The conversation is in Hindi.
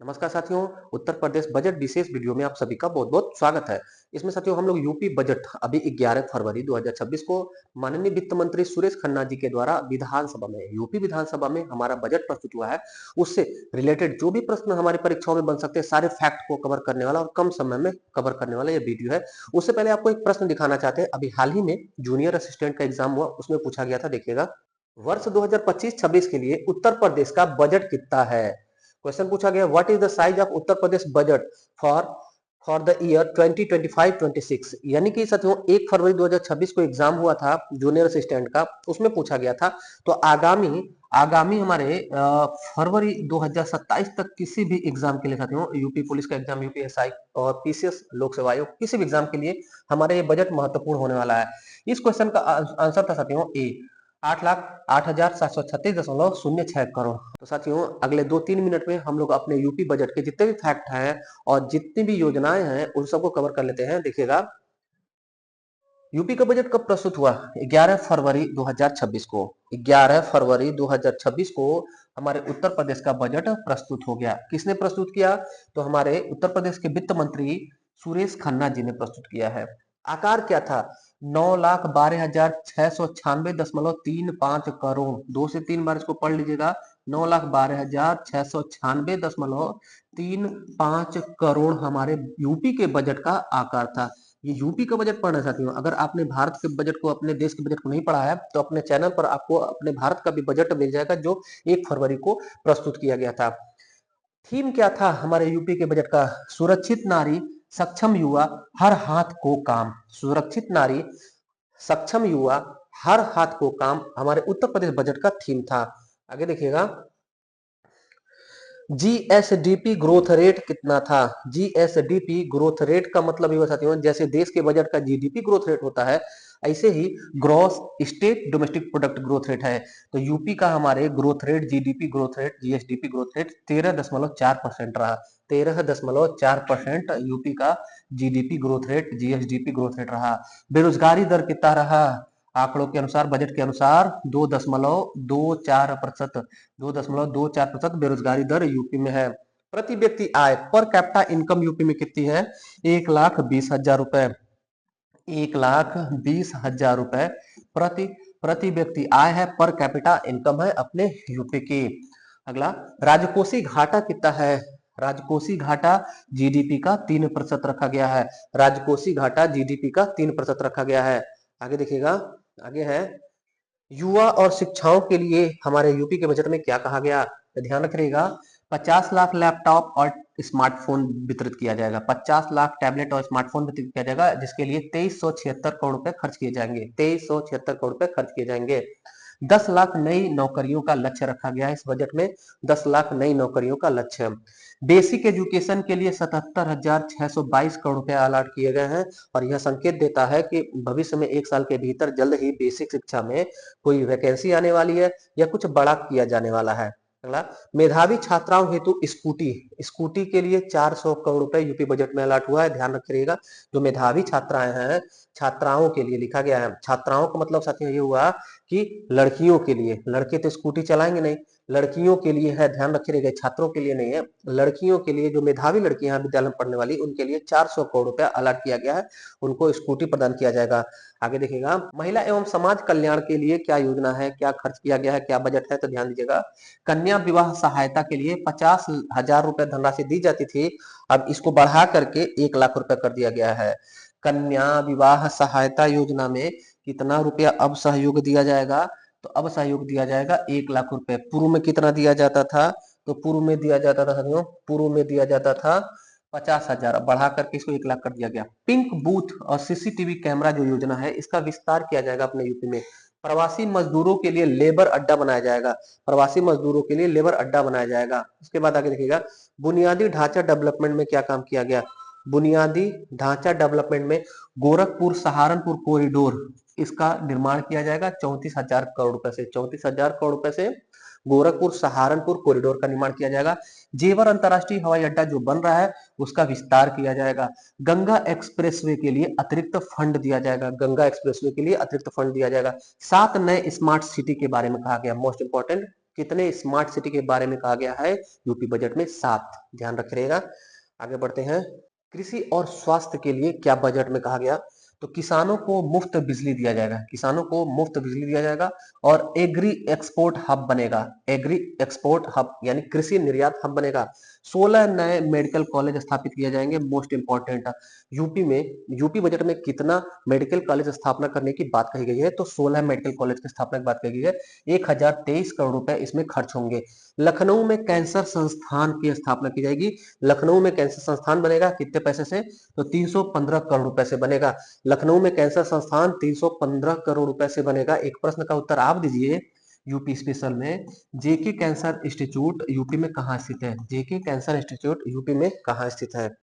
नमस्कार साथियों, उत्तर प्रदेश बजट विशेष वीडियो में आप सभी का बहुत-बहुत स्वागत है। इसमें साथियों हम लोग यूपी बजट अभी 11 फरवरी 2026 को माननीय वित्त मंत्री सुरेश खन्ना जी के द्वारा विधानसभा में यूपी विधानसभा में हमारा बजट प्रस्तुत हुआ है। उससे रिलेटेड जो भी प्रश्न हमारी परीक्षाओं में बन सकते हैं, सारे फैक्ट को कवर करने वाला और कम समय में कवर करने वाला ये वीडियो है। उससे पहले आपको एक प्रश्न दिखाना चाहते हैं। अभी हाल ही में जूनियर असिस्टेंट का एग्जाम हुआ, उसमें पूछा गया था, देखिएगा। वर्ष 2025-26 के लिए उत्तर प्रदेश का बजट कितना है? क्वेश्चन पूछा गया, what is the size of Uttar Pradesh budget for for the year 2025-26। यानी कि साथियों 1 फरवरी 2026 को एग्जाम हुआ था जूनियर असिस्टेंट का, उसमें पूछा गया था। तो आगामी आगामी हमारे फरवरी 2027 तक किसी भी एग्जाम के लिए साथियों, यूपी पुलिस का एग्जाम, यूपीएसआई और पीसीएस लोक सेवा आयोग, किसी भी एग्जाम के लिए हमारे ये बजट महत्वपूर्ण होने वाला है। इस क्वेश्चन का आंसर था साथियों ए 8,08,736.06 करोड़। तो साथियों अगले 2-3 मिनट में हम लोग अपने यूपी बजट के जितने भी फैक्ट हैं और जितनी भी योजनाएं हैं उन सबको कवर कर लेते हैं। देखिएगा, यूपी का बजट कब प्रस्तुत हुआ? 11 फरवरी 2026 को। 11 फरवरी 2026 को हमारे उत्तर प्रदेश का बजट प्रस्तुत हो गया। किसने प्रस्तुत किया? तो हमारे उत्तर प्रदेश के वित्त मंत्री सुरेश खन्ना जी ने प्रस्तुत किया है। आकार क्या था? 9,12,696.35 करोड़। 2 से 3 बार इसको पढ़ लीजिएगा। 9,12,696.35 करोड़ हमारे यूपी के बजट का आकार था। ये यूपी का बजट पढ़ना चाहती हूँ। अगर आपने भारत के बजट को, अपने देश के बजट को नहीं पढ़ा है, तो अपने चैनल पर आपको अपने भारत का भी बजट मिल जाएगा जो 1 फरवरी को प्रस्तुत किया गया था। थीम क्या था हमारे यूपी के बजट का? सुरक्षित नारी, सक्षम युवा, हर हाथ को काम। सुरक्षित नारी, सक्षम युवा, हर हाथ को काम हमारे उत्तर प्रदेश बजट का थीम था। आगे देखिएगा, जीएसडीपी ग्रोथ रेट कितना था? जीएसडीपी ग्रोथ रेट का मतलब ये साथियों, जैसे देश के बजट का जीडीपी ग्रोथ रेट होता है, ऐसे ही gross state domestic product growth rate है। तो यूपी का हमारे growth rate, GDP growth rate, GSDP growth rate 13.4% रहा। 13.4% यूपी का GDP growth rate, GSDP growth rate रहा। बेरोजगारी दर कितना रहा? आंकड़ों के अनुसार, बजट के अनुसार 2.24%। 2.24% बेरोजगारी दर यूपी में है। प्रति व्यक्ति आय, पर कैपिटा इनकम यूपी में कितनी है? 1,20,000 रुपए। 1,20,000 रुपए प्रति प्रति व्यक्ति आय है, पर कैपिटा इनकम है अपने यूपी की। अगला, राजकोषीय घाटा कितना है? राजकोषीय घाटा जीडीपी का 3% रखा गया है। राजकोषीय घाटा जीडीपी का 3% रखा गया है। आगे देखिएगा, आगे है, युवा और शिक्षाओं के लिए हमारे यूपी के बजट में क्या कहा गया? तो ध्यान रखिएगा, 50 लाख लैपटॉप और स्मार्टफोन वितरित किया जाएगा। 50 लाख टैबलेट और स्मार्टफोन वितरित किया जाएगा, जिसके लिए 2376 करोड़ रुपए खर्च किए जाएंगे। 2376 करोड़ रुपए खर्च किए जाएंगे। 10 लाख नई नौकरियों का लक्ष्य रखा गया है इस बजट में। 10 लाख नई नौकरियों का लक्ष्य। बेसिक एजुकेशन के लिए 77,622 करोड़ रुपए अलॉट किए गए हैं। और यह संकेत देता है कि भविष्य में 1 साल के भीतर जल्द ही बेसिक शिक्षा में कोई वैकेंसी आने वाली है या कुछ बड़ा किया जाने वाला है। अगला, मेधावी छात्राओं हेतु स्कूटी, स्कूटी के लिए 400 करोड़ रुपए यूपी बजट में अलॉट हुआ है। ध्यान रखिएगा, जो मेधावी छात्राएं हैं, छात्राओं के लिए लिखा गया है। छात्राओं का मतलब साथियों ये हुआ कि लड़कियों के लिए। लड़के तो स्कूटी चलाएंगे नहीं, लड़कियों के लिए है। ध्यान रखिएगा, छात्रों के लिए नहीं है, लड़कियों के लिए। जो मेधावी लड़कियां विद्यालय में पढ़ने वाली, उनके लिए 400 करोड़ रुपया अलॉट किया गया है, उनको स्कूटी प्रदान किया जाएगा। आगे देखिएगा, महिला एवं समाज कल्याण के लिए क्या योजना है, क्या खर्च किया गया है, क्या बजट है? तो ध्यान दीजिएगा, कन्या विवाह सहायता के लिए 50,000 रुपए धनराशि दी जाती थी, अब इसको बढ़ा करके 1 लाख रुपए कर दिया गया है। कन्या विवाह सहायता योजना में कितना रुपया अब सहयोग दिया जाएगा? तो अब सहयोग दिया जाएगा 1 लाख रुपए। पूर्व में कितना दिया जाता था? तो पूर्व में दिया जाता था साथियों, पूर्व में दिया जाता था 50,000, बढ़ा करके इसको 1 लाख कर दिया गया। पिंक बूथ और सीसीटीवी कैमरा जो योजना है, इसका विस्तार किया जाएगा अपने यूपी में। प्रवासी मजदूरों के लिए लेबर अड्डा बनाया जाएगा। प्रवासी मजदूरों के लिए लेबर अड्डा बनाया जाएगा। उसके बाद आगे देखिएगा, बुनियादी ढांचा डेवलपमेंट में क्या काम किया गया? बुनियादी ढांचा डेवलपमेंट में गोरखपुर सहारनपुर कॉरिडोर, इसका निर्माण किया जाएगा 34,000 करोड़ रुपए से। 34,000 करोड़ रुपए से गोरखपुर सहारनपुर कॉरिडोर का निर्माण किया जाएगा। जेवर अंतरराष्ट्रीय हवाई अड्डा जो बन रहा है, उसका विस्तार किया जाएगा। गंगा एक्सप्रेसवे के लिए अतिरिक्त फंड दिया जाएगा। गंगा एक्सप्रेसवे के लिए अतिरिक्त फंड दिया जाएगा। 7 नए स्मार्ट सिटी के बारे में कहा गया, मोस्ट इंपॉर्टेंट। कितने स्मार्ट सिटी के बारे में कहा गया है यूपी बजट में? 7। ध्यान रखिएगा। आगे बढ़ते हैं। कृषि और स्वास्थ्य के लिए क्या बजट में कहा गया? तो किसानों को मुफ्त बिजली दिया जाएगा, किसानों को मुफ्त बिजली दिया जाएगा और एग्री एक्सपोर्ट हब बनेगा। एग्री एक्सपोर्ट हब यानी कृषि निर्यात हब बनेगा। 16 नए मेडिकल कॉलेज स्थापित किए जाएंगे। मोस्ट इंपॉर्टेंट, यूपी बजट में कितना मेडिकल कॉलेज स्थापना करने की बात कही गई है? तो 16 मेडिकल कॉलेज की स्थापना की बात कही गई है। 1023 करोड़ रुपए इसमें खर्च होंगे। लखनऊ में कैंसर संस्थान की स्थापना की जाएगी। लखनऊ में कैंसर संस्थान बनेगा कितने पैसे से? तो 315 करोड़ रुपए से बनेगा। लखनऊ में कैंसर संस्थान 315 करोड़ रुपए से बनेगा। एक प्रश्न का उत्तर आप दीजिए यूपी स्पेशल में। जेके कैंसर इंस्टीट्यूट यूपी में कहाँ स्थित है? जेके कैंसर इंस्टीट्यूट यूपी में कहाँ स्थित है?